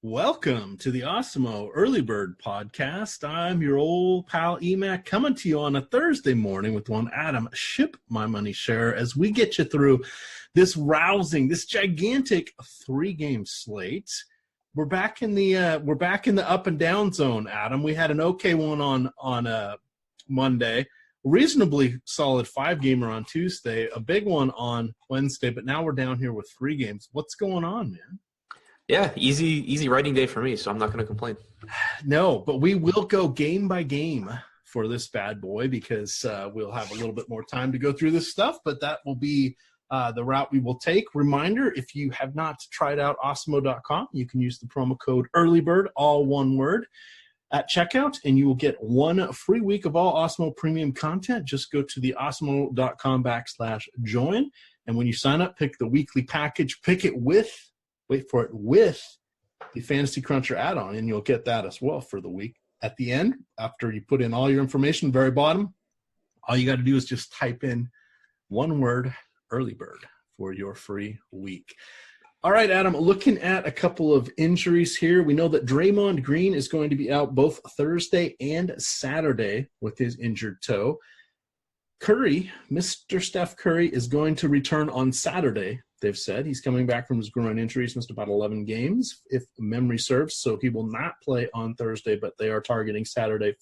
Welcome to the Osmo Early Bird Podcast. I'm your old pal Emac coming to you on a Thursday morning with one Adam Ship My Money Share as we get you through this gigantic 3-game slate. We're back in the up and down zone, Adam. We had an okay one on Monday, reasonably solid 5-gamer on Tuesday, a big one on Wednesday, but now we're down here with 3 games. What's going on, man? Yeah, easy writing day for me, so I'm not going to complain. No, but we will go game by game for this bad boy because we'll have a little bit more time to go through this stuff, but that will be the route we will take. Reminder, if you have not tried out Osmo.com, you can use the promo code EARLYBIRD, all one word, at checkout, and you will get 1 free week of all Osmo premium content. Just go to the Osmo.com/join, and when you sign up, pick the weekly package, pick it with the Fantasy Cruncher add-on, and you'll get that as well for the week. At the end, after you put in all your information, very bottom, all you got to do is just type in one word, Early Bird, for your free week. All right, Adam, looking at a couple of injuries here. We know that Draymond Green is going to be out both Thursday and Saturday with his injured toe. Curry, Mr. Steph Curry, is going to return on Saturday. They've said he's coming back from his groin injury. He's missed about 11 games, if memory serves, so he will not play on Thursday, but they are targeting Saturday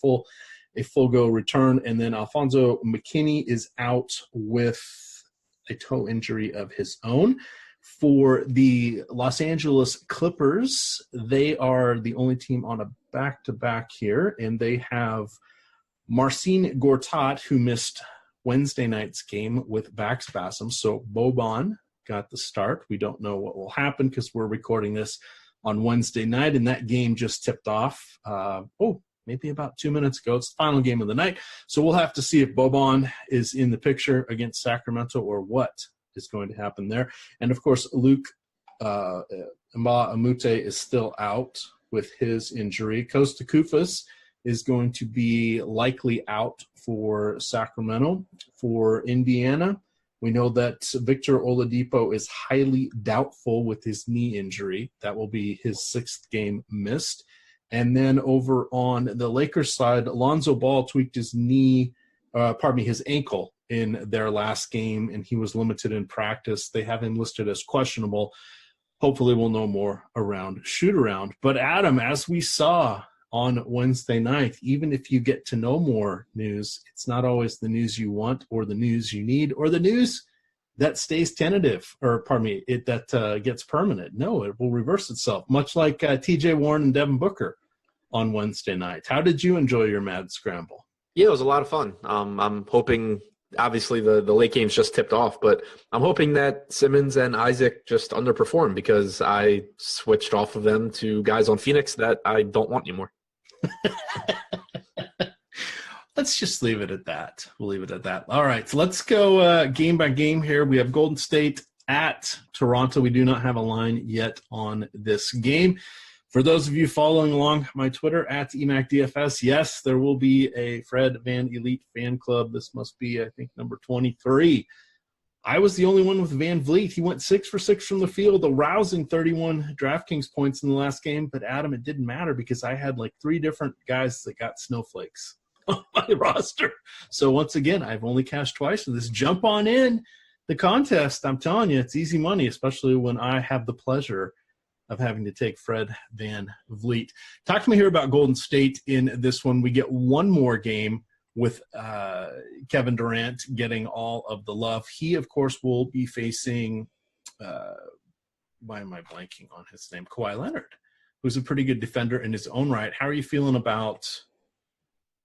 a full-go return. And then Alfonso McKinney is out with a toe injury of his own. For the Los Angeles Clippers, they are the only team on a back-to-back here, and they have Marcin Gortat, who missed Wednesday night's game with back spasms. So Boban got the start. We don't know what will happen because we're recording this on Wednesday night, and that game just tipped off maybe about 2 minutes ago. It's the final game of the night. So we'll have to see if Boban is in the picture against Sacramento or what is going to happen there. And, of course, Luke Mbah-a-Moute is still out with his injury. Costa Koufos is going to be likely out for Sacramento. For Indiana, we know that Victor Oladipo is highly doubtful with his knee injury. That will be his 6th game missed. And then over on the Lakers side, Lonzo Ball tweaked his his ankle in their last game, and he was limited in practice. They have him listed as questionable. Hopefully we'll know more around shoot-around. But, Adam, as we saw on Wednesday night, even if you get to know more news, it's not always the news you want or the news you need or the news that stays tentative, that gets permanent. No, it will reverse itself, much like TJ Warren and Devin Booker on Wednesday night. How did you enjoy your mad scramble? Yeah, it was a lot of fun. I'm hoping, obviously the late game's just tipped off, but I'm hoping that Simmons and Isaac just underperform because I switched off of them to guys on Phoenix that I don't want anymore. Let's just leave it at that. We'll leave it at that. All right, so let's go game by game here. We have Golden State at Toronto. We do not have a line yet on this game. For those of you following along my Twitter, at EMACDFS, yes, there will be a Fred Van Elite fan club. This must be, I think, number 23. I was the only one with Van Vliet. He went 6 for 6 from the field, a rousing 31 DraftKings points in the last game. But, Adam, it didn't matter because I had like 3 different guys that got snowflakes on my roster. So, once again, I've only cashed twice. So this jump on in the contest, I'm telling you, it's easy money, especially when I have the pleasure of having to take Fred Van Vliet. Talk to me here about Golden State in this one. We get one more game with Kevin Durant getting all of the love. He, of course, will be facing why am I blanking on his name? Kawhi Leonard, who's a pretty good defender in his own right. How are you feeling about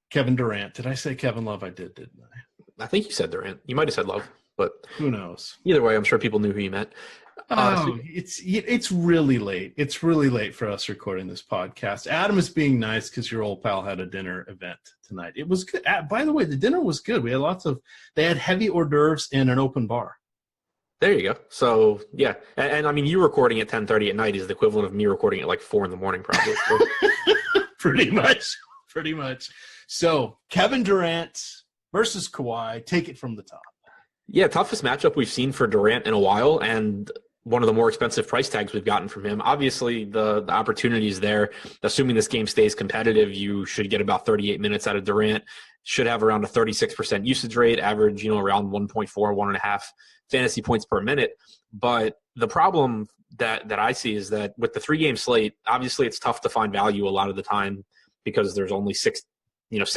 Kevin Durant? Did I say Kevin Love? I did, didn't I? I think you said Durant. You might have said Love, but who knows? Either way, I'm sure people knew who you meant. It's really late. It's really late for us recording this podcast. Adam is being nice because your old pal had a dinner event tonight. It was good. By the way, the dinner was good. We had they had heavy hors d'oeuvres and an open bar. There you go. So, yeah. And I mean, you recording at 10:30 at night is the equivalent of me recording at like 4 in the morning probably. So. Pretty much. So, Kevin Durant versus Kawhi. Take it from the top. Yeah, toughest matchup we've seen for Durant in a while. And one of the more expensive price tags we've gotten from him. Obviously, the opportunity is there. Assuming this game stays competitive, you should get about 38 minutes out of Durant. Should have around a 36% usage rate, average, around 1.4, 1.5 fantasy points per minute. But the problem that I see is that with the 3-game slate, obviously it's tough to find value a lot of the time because there's only six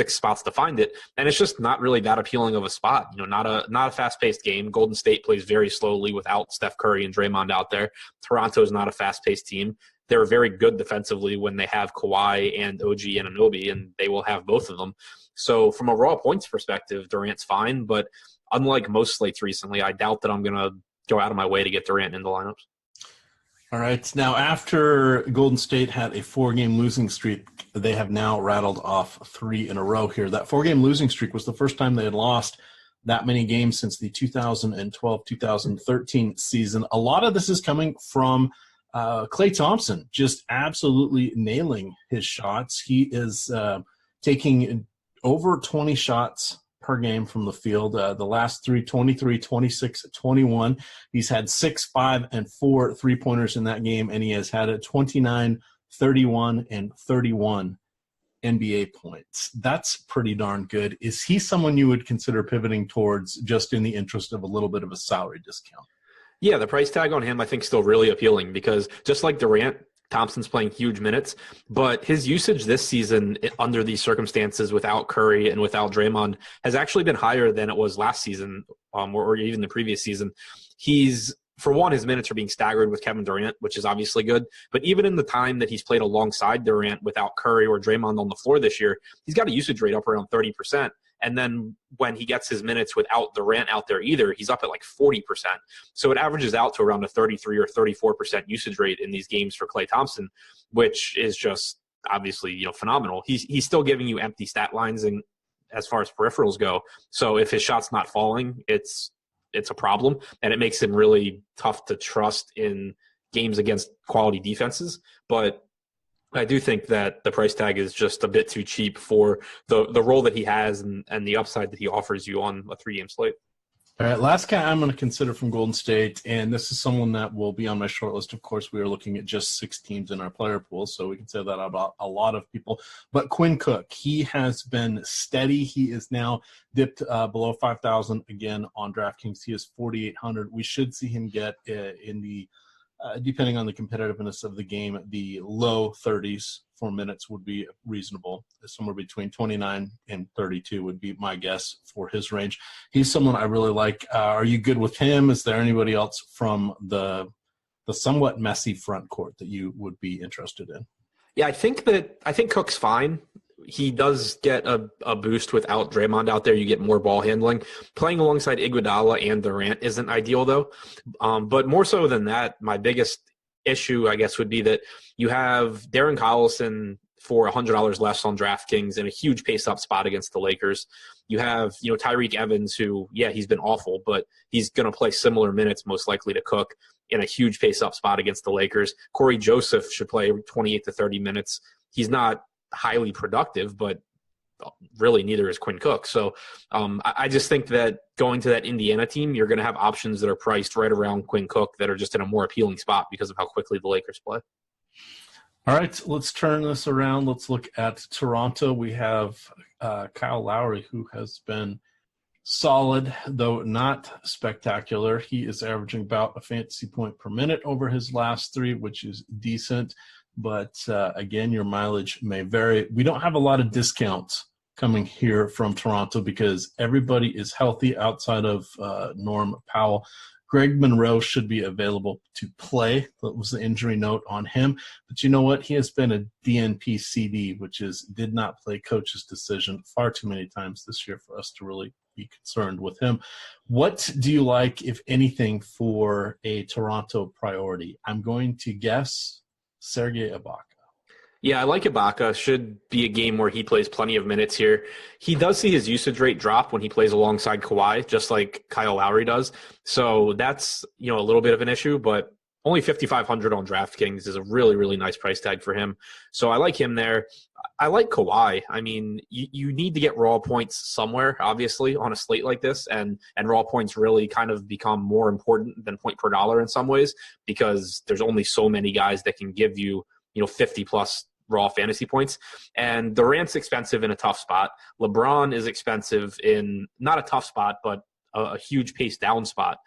spots to find it, and it's just not really that appealing of a spot. Not a fast-paced game. Golden State plays very slowly without Steph Curry and Draymond out there. Toronto is not a fast-paced team. They're very good defensively when they have Kawhi and OG Anunoby, and they will have both of them. So from a raw points perspective, Durant's fine, but unlike most slates recently, I doubt that I'm going to go out of my way to get Durant in the lineups. All right. Now, after Golden State had a 4-game losing streak, they have now rattled off 3 in a row here. That 4-game losing streak was the first time they had lost that many games since the 2012-2013 season. A lot of this is coming from Klay Thompson, just absolutely nailing his shots. He is taking over 20 shots per game from the field. The last 3, 23, 26, 21. He's had 6, 5, and 4 3-pointers in that game, and he has had 29, 31, and 31 NBA points. That's pretty darn good. Is he someone you would consider pivoting towards just in the interest of a little bit of a salary discount? Yeah, the price tag on him I think is still really appealing because just like Durant, Thompson's playing huge minutes, but his usage this season under these circumstances without Curry and without Draymond has actually been higher than it was last season or even the previous season. For one, his minutes are being staggered with Kevin Durant, which is obviously good. But even in the time that he's played alongside Durant without Curry or Draymond on the floor this year, he's got a usage rate up around 30%. And then when he gets his minutes without Durant out there either, he's up at like 40%. So it averages out to around a 33 or 34% usage rate in these games for Klay Thompson, which is just obviously, phenomenal. He's still giving you empty stat lines and as far as peripherals go. So if his shot's not falling, it's a problem, and it makes him really tough to trust in games against quality defenses. But I do think that the price tag is just a bit too cheap for the role that he has and the upside that he offers you on a 3-game slate. All right, last guy I'm going to consider from Golden State, and this is someone that will be on my short list. Of course, we are looking at just 6 teams in our player pool, so we can say that about a lot of people. But Quinn Cook, he has been steady. He is now dipped below 5,000 again on DraftKings. He is 4,800. We should see him get in the depending on the competitiveness of the game, the low 30s for minutes would be reasonable. Somewhere between 29 and 32 would be my guess for his range. He's someone I really like. Are you good with him? Is there anybody else from the somewhat messy front court that you would be interested in? Yeah, I think Cook's fine. He does get a boost without Draymond out there. You get more ball handling. Playing alongside Iguodala and Durant isn't ideal, though. But more so than that, my biggest issue, I guess, would be that you have Darren Collison for $100 less on DraftKings in a huge pace-up spot against the Lakers. You have, Tyreek Evans, who, yeah, he's been awful, but he's going to play similar minutes, most likely to Cook, in a huge pace-up spot against the Lakers. Corey Joseph should play 28 to 30 minutes. He's not highly productive, but really neither is Quinn Cook. So I just think that going to that Indiana team, you're going to have options that are priced right around Quinn Cook that are just in a more appealing spot because of how quickly the Lakers play. All right, let's turn this around. Let's look at Toronto. We have Kyle Lowry, who has been solid, though not spectacular. He is averaging about a fantasy point per minute over his last 3, which is decent. But again, your mileage may vary. We don't have a lot of discounts coming here from Toronto because everybody is healthy outside of Norm Powell. Greg Monroe should be available to play. That was the injury note on him. But you know what? He has been a DNP CD, which is did not play coach's decision far too many times this year for us to really be concerned with him. What do you like, if anything, for a Toronto priority? I'm going to guess Serge Ibaka. Yeah, I like Ibaka. Should be a game where he plays plenty of minutes here. He does see his usage rate drop when he plays alongside Kawhi, just like Kyle Lowry does. So that's, a little bit of an issue, but Only 5,500 on DraftKings is a really, really nice price tag for him. So I like him there. I like Kawhi. I mean, you need to get raw points somewhere, obviously, on a slate like this, and raw points really kind of become more important than point per dollar in some ways because there's only so many guys that can give you, 50 plus raw fantasy points. And Durant's expensive in a tough spot. LeBron is expensive in not a tough spot, but a huge pace down spot.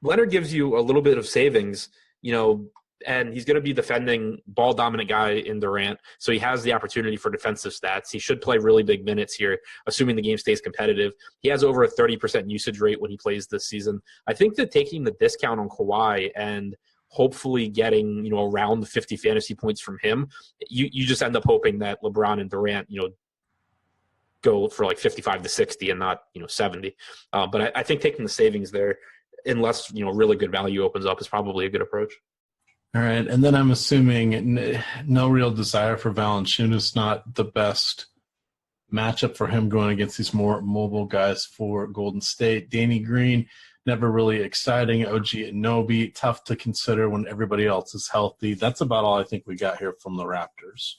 Leonard gives you a little bit of savings, and he's going to be defending ball dominant guy in Durant. So he has the opportunity for defensive stats. He should play really big minutes here, assuming the game stays competitive. He has over a 30% usage rate when he plays this season. I think that taking the discount on Kawhi and hopefully getting, around the 50 fantasy points from him, you just end up hoping that LeBron and Durant, go for like 55 to 60 and not, 70. But I think taking the savings there, unless, really good value opens up, is probably a good approach. All right. And then I'm assuming no real desire for Valanciunas, not the best matchup for him going against these more mobile guys for Golden State. Danny Green, never really exciting. OG Anunoby, tough to consider when everybody else is healthy. That's about all I think we got here from the Raptors.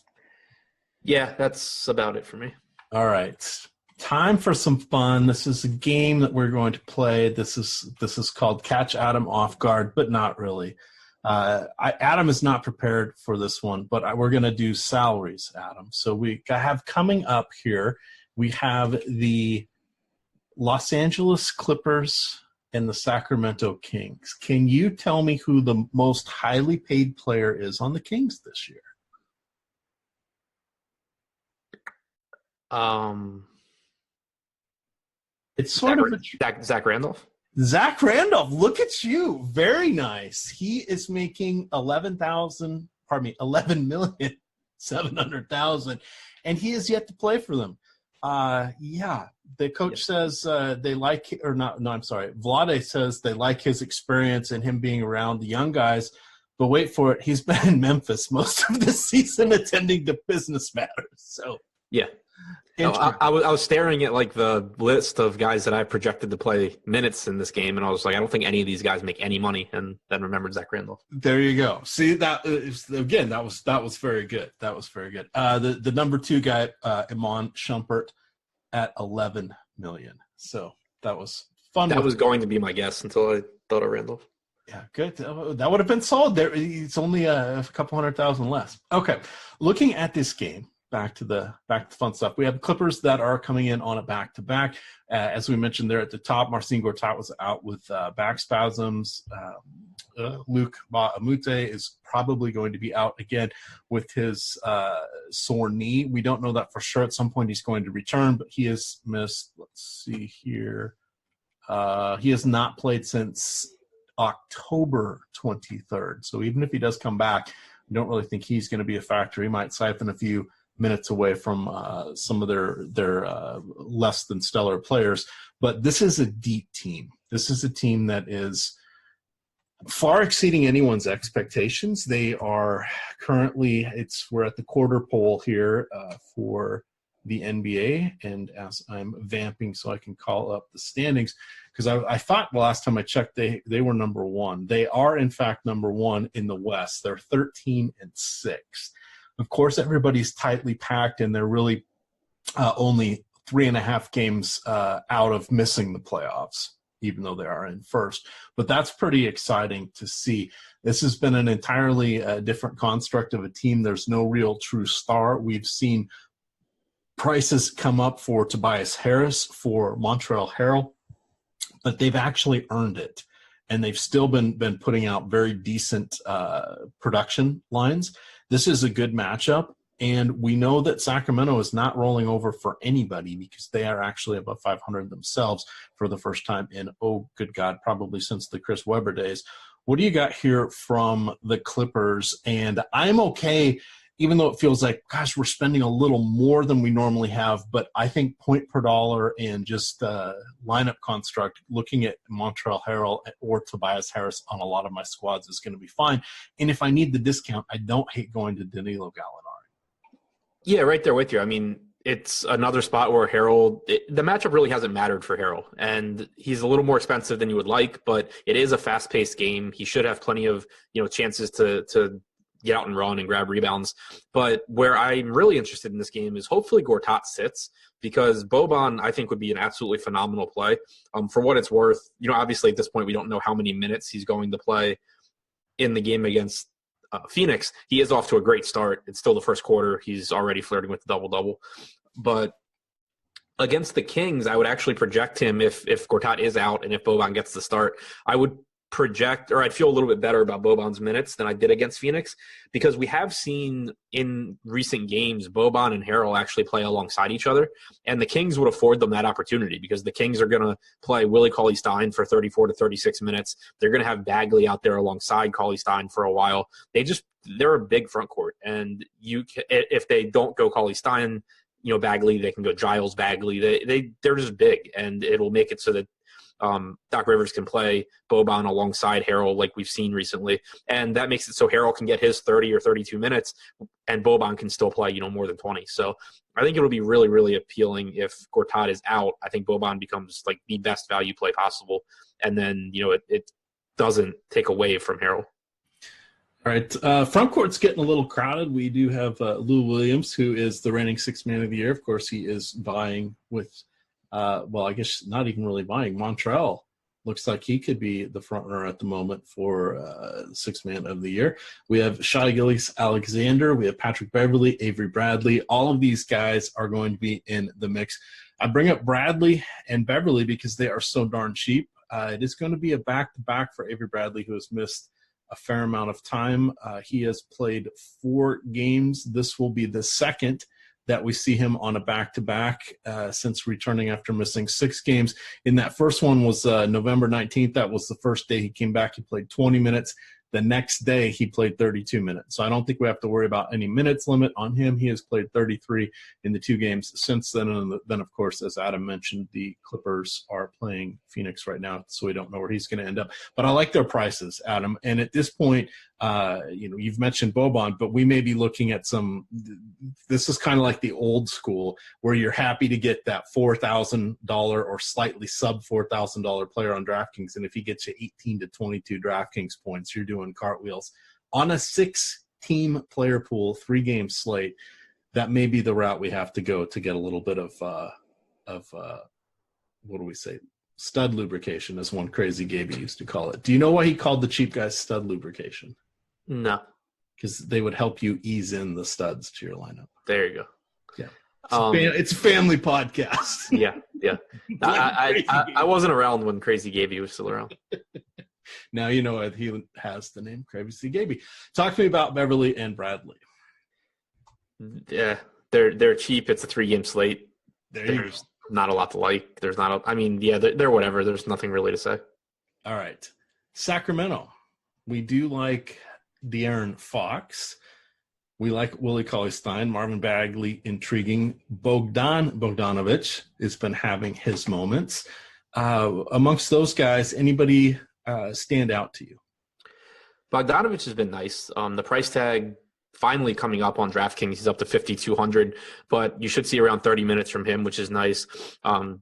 Yeah, that's about it for me. All right. Time for some fun. This is a game that we're going to play. This is called Catch Adam Off Guard, but not really. Adam is not prepared for this one, but we're going to do salaries, Adam. So we have coming up here, we have the Los Angeles Clippers and the Sacramento Kings. Can you tell me who the most highly paid player is on the Kings this year? It's sort of Zach Randolph. Zach Randolph, look at you. Very nice. He is making 11,700,000, and he is yet to play for them. The coach says they like – or not. No, I'm sorry. Vlade says they like his experience and him being around the young guys. But wait for it. He's been in Memphis most of the season attending to business matters. So yeah. I was staring at like the list of guys that I projected to play minutes in this game, and I was like, I don't think any of these guys make any money. And then remembered Zach Randolph. There you go. See that again. That was very good. That was very good. The number 2 guy, Iman Shumpert, at 11 million. So that was fun. That was going to be my guess until I thought of Randolph. Yeah, good. That would have been solid. There, it's only a couple 100,000 less. Okay, looking at this game. Back to the fun stuff. We have the Clippers that are coming in on a back-to-back. As we mentioned there at the top, Marcin Gortat was out with back spasms. Luke Amute is probably going to be out again with his sore knee. We don't know that for sure. At some point he's going to return, but he has missed, let's see here. He has not played since October 23rd. So even if he does come back, I don't really think he's going to be a factor. He might siphon a few minutes away from some of their less than stellar players. But this is a deep team. This is a team that is far exceeding anyone's expectations. They are currently, we're at the quarter pole here for the NBA. And as I'm vamping so I can call up the standings, because I thought the last time I checked, they were number 1. They are, in fact, number 1 in the West. They're 13-6. Of course, everybody's tightly packed, and they're really only 3.5 games out of missing the playoffs, even though they are in first. But that's pretty exciting to see. This has been an entirely different construct of a team. There's no real true star. We've seen prices come up for Tobias Harris, for Montrezl Harrell, but they've actually earned it. And they've still been putting out very decent production lines. This is a good matchup, and we know that Sacramento is not rolling over for anybody because they are actually above 500 themselves for the first time in, oh, good God, probably since the Chris Webber days. What do you got here from the Clippers? And I'm okay, even though it feels like, gosh, we're spending a little more than we normally have, but I think point per dollar and just lineup construct, looking at Montrezl Harrell or Tobias Harris on a lot of my squads is going to be fine. And if I need the discount, I don't hate going to Danilo Gallinari. Yeah, right there with you. I mean, it's another spot where the matchup really hasn't mattered for Harrell, and he's a little more expensive than you would like, but it is a fast-paced game. He should have plenty of chances to get out and run and grab rebounds. But where I'm really interested in this game is hopefully Gortat sits, because Boban, I think, would be an absolutely phenomenal play. For what it's worth, obviously at this point we don't know how many minutes he's going to play in the game against Phoenix. He is off to a great start. It's still the first quarter. He's already flirting with the double-double. But against the Kings, I would actually project him if Gortat is out and if Boban gets the start. I would I'd feel a little bit better about Boban's minutes than I did against Phoenix, because we have seen in recent games Boban and Harrell actually play alongside each other, and the Kings would afford them that opportunity because the Kings are going to play Willie Cauley-Stein for 34 to 36 minutes. They're going to have Bagley out there alongside Cauley-Stein for a while. They're a big front court, and if they don't go Cauley-Stein, Bagley, they can go Giles, Bagley. They're just big, and it'll make it so that Doc Rivers can play Boban alongside Harrell like we've seen recently. And that makes it so Harrell can get his 30 or 32 minutes and Boban can still play, more than 20. So I think it'll be really, really appealing if Gortat is out. I think Boban becomes like the best value play possible. And then, it doesn't take away from Harrell. All right. Front court's getting a little crowded. We do have Lou Williams, who is the reigning sixth man of the year. Of course, he is vying with I guess not even really vying. Montreal looks like he could be the front runner at the moment for sixth man of the year. We have Shai Gilgeous-Alexander. We have Patrick Beverley, Avery Bradley. All of these guys are going to be in the mix. I bring up Bradley and Beverley because they are so darn cheap. It is going to be a back-to-back for Avery Bradley, who has missed a fair amount of time. He has played 4 games. This will be the second that we see him on a back-to-back since returning after missing 6 games. In that first one was November 19th. That was the first day he came back. He played 20 minutes. The next day, he played 32 minutes. So I don't think we have to worry about any minutes limit on him. He has played 33 in the 2 games since then. And then, of course, as Adam mentioned, the Clippers are playing Phoenix right now, so we don't know where he's going to end up. But I like their prices, Adam. And at this point, you've mentioned Boban, but we may be looking at this is kind of like the old school where you're happy to get that $4,000 or slightly sub $4,000 player on DraftKings. And if he gets you 18 to 22 DraftKings points, you're doing cartwheels on a 6-team player pool, 3-game slate. That may be the route we have to go to get a little bit of what do we say? Stud lubrication, as one crazy Gaby used to call it. Do you know why he called the cheap guys stud lubrication? No. Because they would help you ease in the studs to your lineup. There you go. Yeah. It's a family podcast. Yeah. I wasn't around when Crazy Gaby was still around. Now you know he has the name Crazy Gaby. Talk to me about Beverly and Bradley. Yeah, they're cheap. It's a 3-game slate. There's not a lot to like. They're whatever. There's nothing really to say. All right. Sacramento. We do like De'Aaron Fox. We like Willie Cauley-Stein, Marvin Bagley, intriguing. Bogdanovic has been having his moments. Amongst those guys, anybody stand out to you? Bogdanovic has been nice. The price tag finally coming up on DraftKings. He's up to 5,200, but you should see around 30 minutes from him, which is nice.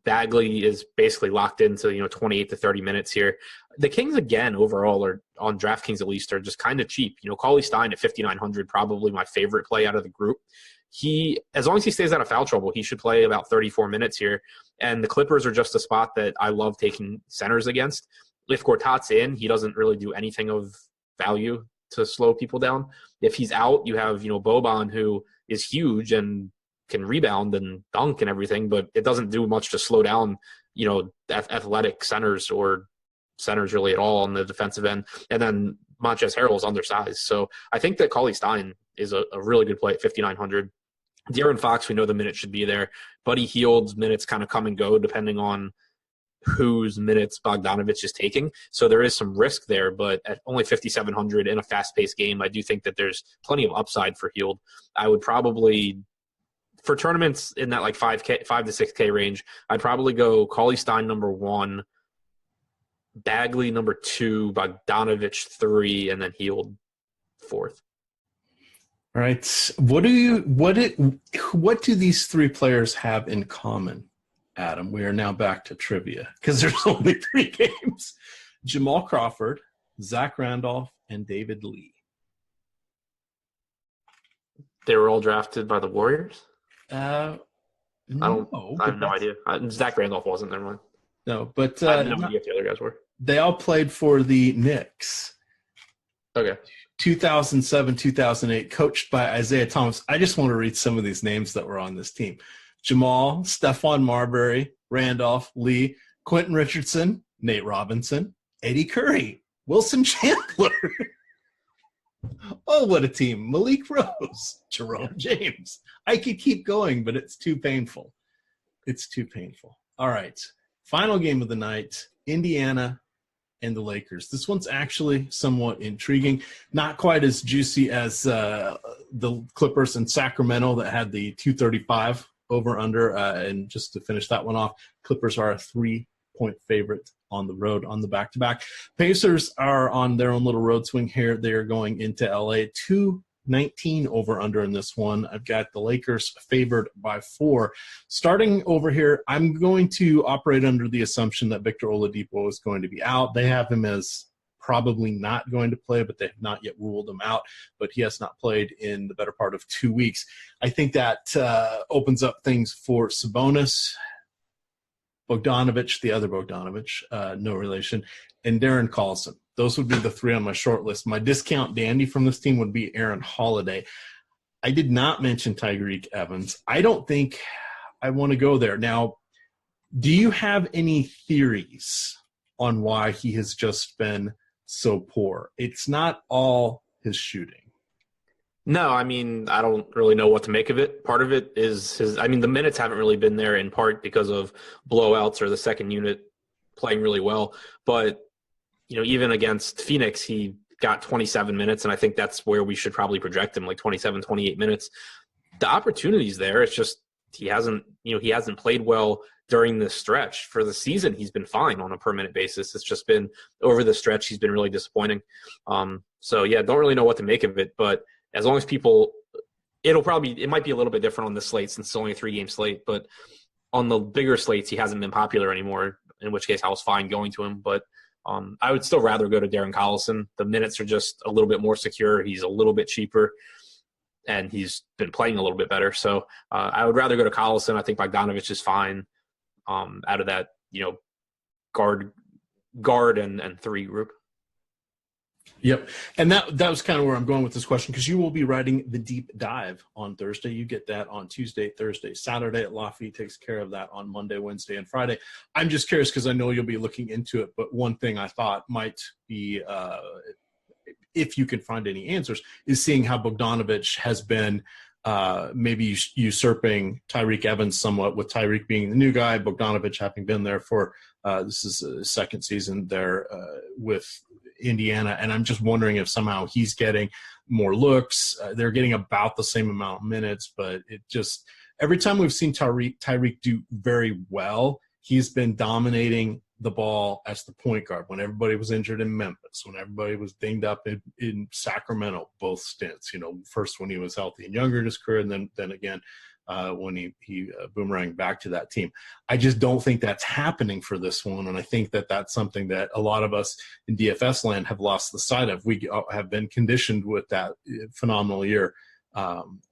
Bagley is basically locked into 28 to 30 minutes here. The Kings, again, overall, are on DraftKings at least, are just kind of cheap. Cauley-Stein at 5,900, probably my favorite play out of the group. As long as he stays out of foul trouble, he should play about 34 minutes here. And the Clippers are just a spot that I love taking centers against. If Gortat's in, he doesn't really do anything of value to slow people down. If he's out, you have, Boban, who is huge and can rebound and dunk and everything, but it doesn't do much to slow down, athletic centers or centers really at all on the defensive end. And then Montrezl Harrell is undersized. So I think that Cauley-Stein is a really good play at 5,900. De'Aaron Fox, we know the minutes should be there. Buddy Hield's minutes kind of come and go depending on whose minutes Bogdanovic is taking. So there is some risk there, but at only 5,700 in a fast-paced game, I do think that there's plenty of upside for Hield. I would probably, for tournaments in that like 5 to 6K range, I'd probably go Cauley-Stein number 1, Bagley number 2, Bogdanovic 3, and then Hield 4th. All right. What do these three players have in common, Adam? We are now back to trivia because there's only 3 games. Jamal Crawford, Zach Randolph, and David Lee. They were all drafted by the Warriors? No, I have no idea. Zach Randolph wasn't. Never mind. No, but I have no idea if the other guys were. They all played for the Knicks. Okay. 2007, 2008, coached by Isaiah Thomas. I just want to read some of these names that were on this team. Jamal, Stephon Marbury, Randolph, Lee, Quentin Richardson, Nate Robinson, Eddie Curry, Wilson Chandler. Oh, what a team. Malik Rose, Jerome James. I could keep going, but it's too painful. It's too painful. All right. Final game of the night, Indiana and the Lakers. This one's actually somewhat intriguing. Not quite as juicy as the Clippers and Sacramento that had the 235 over-under. And just to finish that one off, Clippers are a 3-point favorite on the road on the back-to-back. Pacers are on their own little road swing here. They are going into LA. 219 over-under in this one. I've got the Lakers favored by 4. Starting over here, I'm going to operate under the assumption that Victor Oladipo is going to be out. They have him as probably not going to play, but they have not yet ruled him out. But he has not played in the better part of 2 weeks. I think that opens up things for Sabonis, Bogdanovich, the other Bogdanovich, no relation, and Darren Collison. Those would be the 3 on my short list. My discount dandy from this team would be Aaron Holiday. I did not mention Tyreek Evans. I don't think I want to go there. Now, do you have any theories on why he has just been so poor? It's not all his shooting. No, I mean, I don't really know what to make of it. Part of it is the minutes haven't really been there in part because of blowouts or the second unit playing really well. But, even against Phoenix, he got 27 minutes, and I think that's where we should probably project him, like 27, 28 minutes. The opportunity's there. It's just he hasn't played well during this stretch. For the season, he's been fine on a per-minute basis. It's just been over the stretch, he's been really disappointing. Don't really know what to make of it, but as long as people – it might be a little bit different on this slate since it's only a 3-game slate, but on the bigger slates, he hasn't been popular anymore, in which case I was fine going to him. But I would still rather go to Darren Collison. The minutes are just a little bit more secure. He's a little bit cheaper, and he's been playing a little bit better. So I would rather go to Collison. I think Bogdanovich is fine out of that, guard and 3 group. Yep. And that was kind of where I'm going with this question, because you will be writing the deep dive on Thursday. You get that on Tuesday, Thursday, Saturday. Lafayette takes care of that on Monday, Wednesday, and Friday. I'm just curious because I know you'll be looking into it, but one thing I thought might be, if you can find any answers, is seeing how Bogdanovich has been maybe usurping Tyreek Evans somewhat, with Tyreek being the new guy, Bogdanovich having been there for this is his second season there with Indiana, and I'm just wondering if somehow he's getting more looks. They're getting about the same amount of minutes, but it just every time we've seen Tyreek do very well, he's been dominating the ball as the point guard when everybody was injured in Memphis, when everybody was dinged up in Sacramento, both stints, first when he was healthy and younger in his career, and then again when he boomeranged back to that team. I just don't think that's happening for this one, and I think that that's something that a lot of us in DFS land have lost the sight of. We have been conditioned with that phenomenal year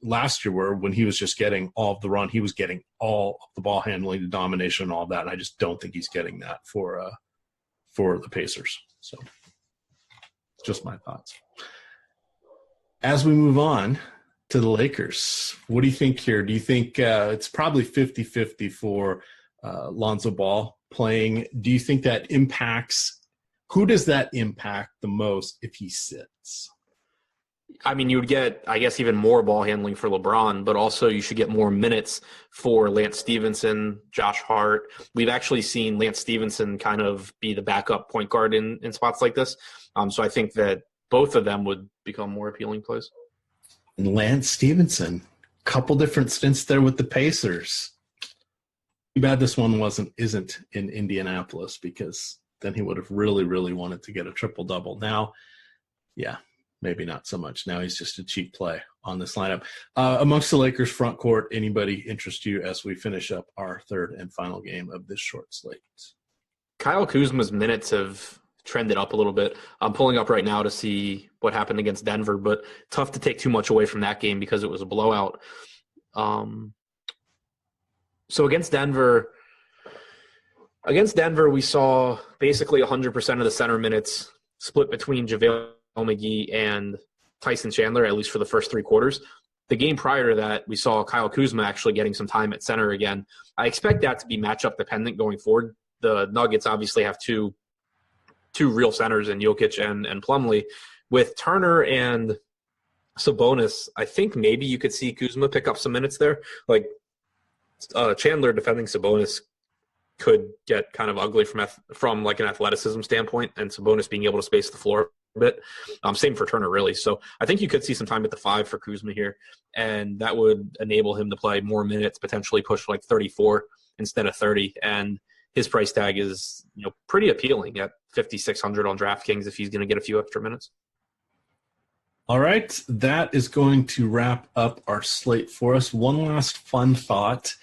last year, where when he was just getting all of the run, he was getting all of the ball handling, the domination, and all that, and I just don't think he's getting that for the Pacers. So just my thoughts. As we move on to the Lakers, what do you think here? Do you think it's probably 50-50 for Lonzo Ball playing? Do you think that impacts – who does that impact the most if he sits? I mean, you would get, I guess, even more ball handling for LeBron, but also you should get more minutes for Lance Stevenson, Josh Hart. We've actually seen Lance Stevenson kind of be the backup point guard in spots like this. So I think that both of them would become more appealing plays. And Lance Stevenson, couple different stints there with the Pacers. Too bad this one isn't in Indianapolis, because then he would have really, really wanted to get a triple-double. Now, yeah, maybe not so much. Now he's just a cheap play on this lineup. Amongst the Lakers front court, anybody interest you as we finish up our third and final game of this short slate? Kyle Kuzma's minutes have trended up a little bit. I'm pulling up right now to see what happened against Denver, but tough to take too much away from that game because it was a blowout. So against Denver, we saw basically 100% of the center minutes split between JaVale McGee and Tyson Chandler, at least for the first 3 quarters. The game prior to that, we saw Kyle Kuzma actually getting some time at center again. I expect that to be matchup dependent going forward. The Nuggets obviously have two real centers in Jokic and Plumlee. With Turner and Sabonis, I think maybe you could see Kuzma pick up some minutes there. Like Chandler defending Sabonis could get kind of ugly from like an athleticism standpoint, and Sabonis being able to space the floor a bit. Same for Turner, really. So I think you could see some time at the 5 for Kuzma here, and that would enable him to play more minutes, potentially push like 34 instead of 30. And his price tag is, pretty appealing at $5,600 on DraftKings if he's going to get a few extra minutes. All right, that is going to wrap up our slate for us. One last fun thought.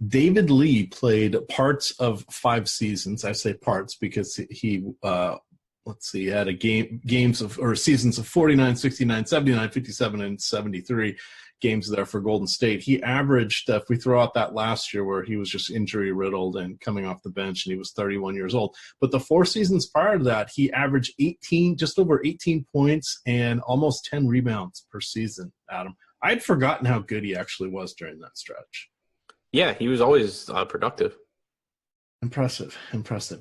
David Lee played parts of 5 seasons. I say parts because he had seasons of 49, 69, 79, 57, and 73 games there for Golden State. He averaged, if we throw out that last year where he was just injury-riddled and coming off the bench and he was 31 years old, but the 4 seasons prior to that, he averaged just over 18 points and almost 10 rebounds per season, Adam. I'd forgotten how good he actually was during that stretch. Yeah, he was always productive. Impressive.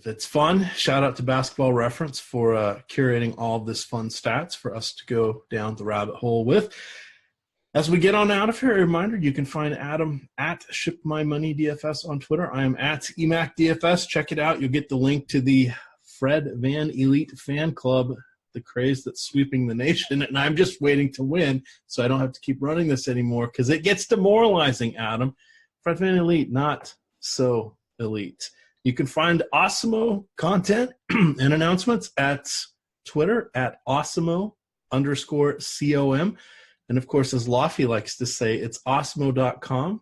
It's fun. Shout out to Basketball Reference for curating all of this fun stats for us to go down the rabbit hole with. As we get on out of here, a reminder, you can find Adam at ShipMyMoneyDFS on Twitter. I am at EMACDFS. Check it out. You'll get the link to the Fred Van Elite fan club, the craze that's sweeping the nation. And I'm just waiting to win so I don't have to keep running this anymore because it gets demoralizing, Adam. Fred Van Elite, not so elite. You can find Awesemo content and announcements at Twitter at Awesemo_COM. And, of course, as Laffy likes to say, it's Awesemo.com.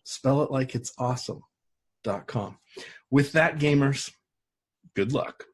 Spell it like it's awesome.com. With that, gamers, good luck.